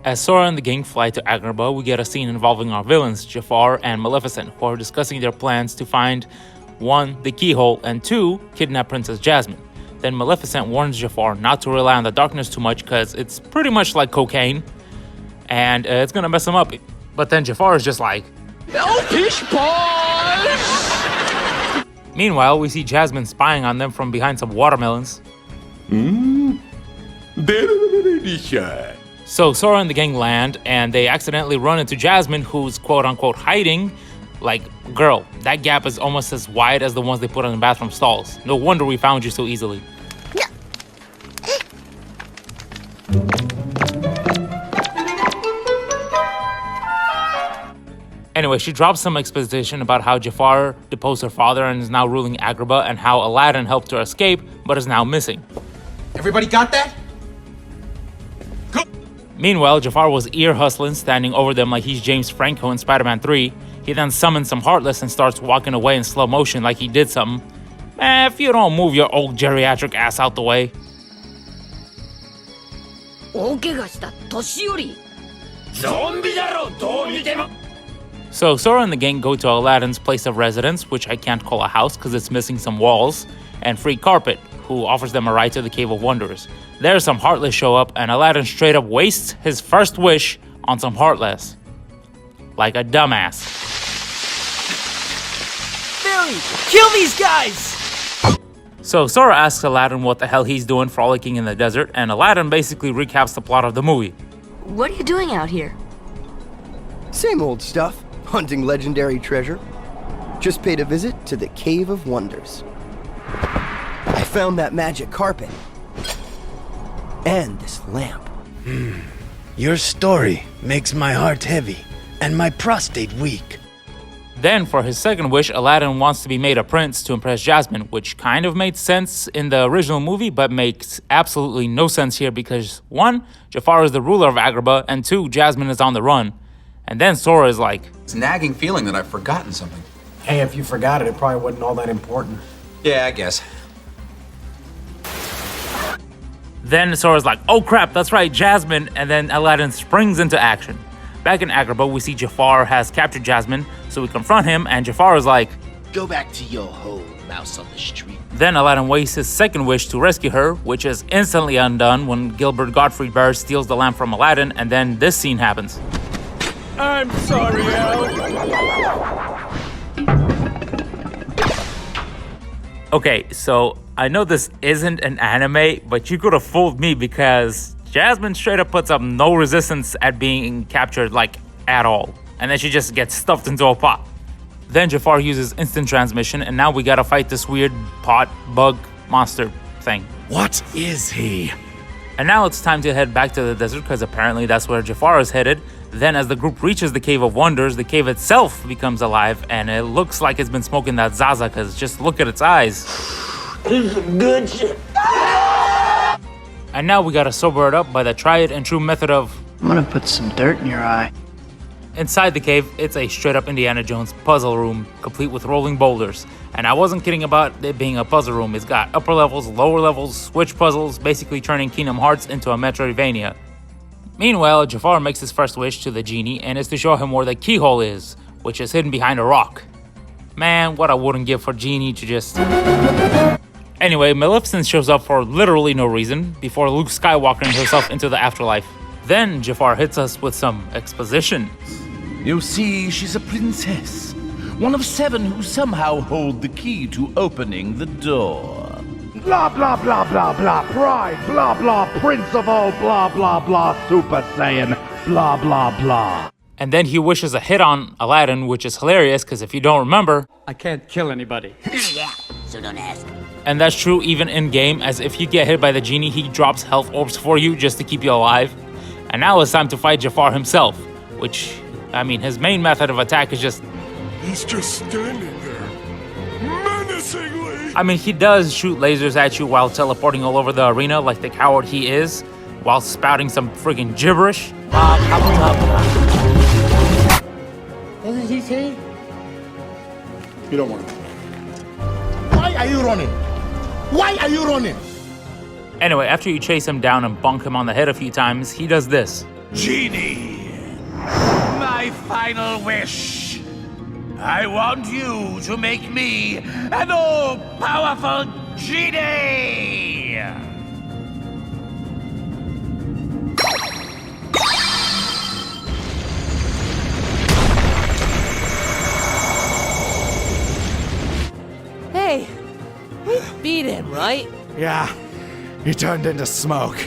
As Sora and the gang fly to Agrabah, we get a scene involving our villains, Jafar and Maleficent, who are discussing their plans to find 1. The keyhole, and 2. Kidnap Princess Jasmine. Then Maleficent warns Jafar not to rely on the darkness too much because it's pretty much like cocaine, and it's gonna mess him up. But then Jafar is just like, "Selfish boys!" Meanwhile, we see Jasmine spying on them from behind some watermelons. Delicious. So Sora and the gang land, and they accidentally run into Jasmine, who's quote-unquote hiding. Like, girl, that gap is almost as wide as the ones they put in the bathroom stalls. No wonder we found you so easily. Anyway, she drops some exposition about how Jafar deposed her father and is now ruling Agrabah, and how Aladdin helped her escape, but is now missing. Everybody got that? Meanwhile, Jafar was ear hustling, standing over them like he's James Franco in Spider-Man 3. He then summons some Heartless and starts walking away in slow motion like he did something. If you don't move your old geriatric ass out the way. So Sora and the gang go to Aladdin's place of residence, which I can't call a house because it's missing some walls, and free Carpet, who offers them a ride to the Cave of Wonders. There, some Heartless show up, and Aladdin straight up wastes his first wish on some Heartless. Like a dumbass. Fairy, kill these guys! So Sora asks Aladdin what the hell he's doing frolicking in the desert, and Aladdin basically recaps the plot of the movie. What are you doing out here? Same old stuff, hunting legendary treasure. Just paid a visit to the Cave of Wonders. I found that magic carpet. And this lamp. Your story makes my heart heavy and my prostate weak. Then, for his second wish, Aladdin wants to be made a prince to impress Jasmine, which kind of made sense in the original movie, but makes absolutely no sense here because 1. Jafar is the ruler of Agrabah, and 2. Jasmine is on the run. And then Sora is like, It's a nagging feeling that I've forgotten something. Hey, if you forgot it, it probably wasn't all that important. Yeah, I guess. Then Sora's like, oh crap, that's right, Jasmine, and then Aladdin springs into action. Back in Agrabah, we see Jafar has captured Jasmine, so we confront him, and Jafar is like, go back to your hole, mouse on the street. Then Aladdin wastes his second wish to rescue her, which is instantly undone when Gilbert Gottfried Bear steals the lamp from Aladdin, and then this scene happens. I'm sorry, Al. Okay, so I know this isn't an anime, but you could have fooled me because Jasmine straight up puts up no resistance at being captured, like, at all. And then she just gets stuffed into a pot. Then Jafar uses instant transmission, and now we gotta fight this weird pot bug monster thing. What is he? And now it's time to head back to the desert because apparently that's where Jafar is headed. Then as the group reaches the Cave of Wonders, the cave itself becomes alive, and it looks like it's been smoking that Zaza because just look at its eyes. This is good shit. And now we gotta sober it up by the tried and true method of... I'm gonna put some dirt in your eye. Inside the cave, it's a straight up Indiana Jones puzzle room, complete with rolling boulders. And I wasn't kidding about it being a puzzle room. It's got upper levels, lower levels, switch puzzles, basically turning Kingdom Hearts into a Metroidvania. Meanwhile, Jafar makes his first wish to the genie and is to show him where the keyhole is, which is hidden behind a rock. Man, what I wouldn't give for Genie to just... Anyway, Maleficent shows up for literally no reason before Luke Skywalkering herself into the afterlife. Then Jafar hits us with some exposition. You see, she's a princess. One of 7 who somehow hold the key to opening the door. Blah, blah, blah, blah, blah, pride, blah, blah, prince of all, blah, blah, blah, Super Saiyan, blah, blah, blah. And then he wishes a hit on Aladdin, which is hilarious because if you don't remember... I can't kill anybody. Yeah, so don't ask. And that's true even in-game, as if you get hit by the genie, he drops health orbs for you just to keep you alive. And now it's time to fight Jafar himself, which, I mean, his main method of attack is just... He's just standing there, menacingly. I mean, he does shoot lasers at you while teleporting all over the arena like the coward he is, while spouting some friggin' gibberish. What did he say? You don't want to. Why are you running? Why are you running? Anyway, after you chase him down and bonk him on the head a few times, he does this. Genie, my final wish. I want you to make me an all-powerful genie! Hey, we beat him, right? Yeah, he turned into smoke.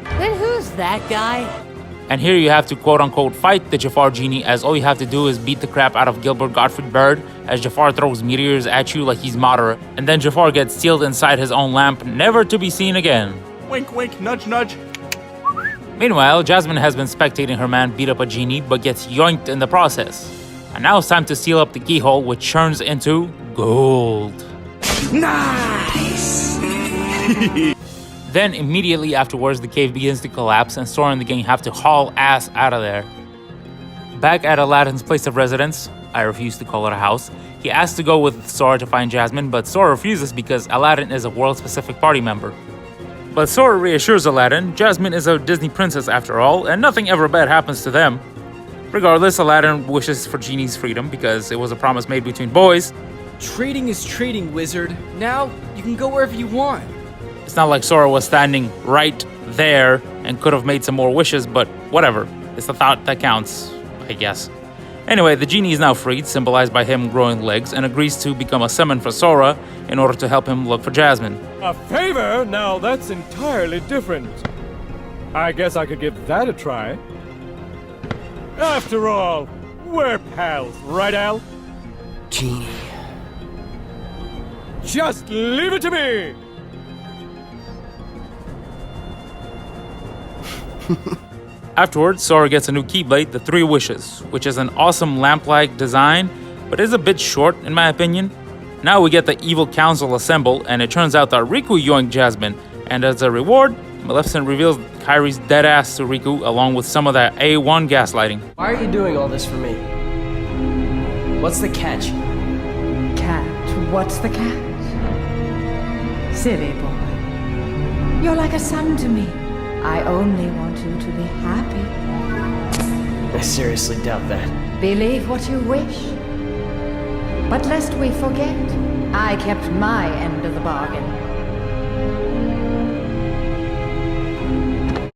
Then who's that guy? And here you have to quote-unquote fight the Jafar genie, as all you have to do is beat the crap out of Gilbert Gottfried Bird as Jafar throws meteors at you like he's Madara, and then Jafar gets sealed inside his own lamp, never to be seen again. Wink, wink, nudge, nudge. Meanwhile, Jasmine has been spectating her man beat up a genie, but gets yoinked in the process. And now it's time to seal up the keyhole, which turns into gold. Nice! Then immediately afterwards, the cave begins to collapse and Sora and the gang have to haul ass out of there. Back at Aladdin's place of residence, I refuse to call it a house, he asks to go with Sora to find Jasmine, but Sora refuses because Aladdin is a world-specific party member. But Sora reassures Aladdin, Jasmine is a Disney princess after all, and nothing ever bad happens to them. Regardless, Aladdin wishes for Genie's freedom because it was a promise made between boys. Trading is trading, wizard. Now, you can go wherever you want. It's not like Sora was standing right there and could have made some more wishes, but whatever. It's the thought that counts, I guess. Anyway, the genie is now freed, symbolized by him growing legs, and agrees to become a summon for Sora in order to help him look for Jasmine. A favor? Now that's entirely different. I guess I could give that a try. After all, we're pals, right, Al? Genie. Just leave it to me! Afterwards, Sora gets a new Keyblade, the Three Wishes, which is an awesome lamp-like design, but is a bit short in my opinion. Now we get the evil council assemble, and it turns out that Riku yoinked Jasmine, and as a reward, Maleficent reveals Kyrie's dead ass to Riku along with some of that A1 gaslighting. Why are you doing all this for me? What's the catch? Cat? What's the catch? Silly boy. You're like a son to me. I only want you to be happy. I seriously doubt that. Believe what you wish. But lest we forget, I kept my end of the bargain.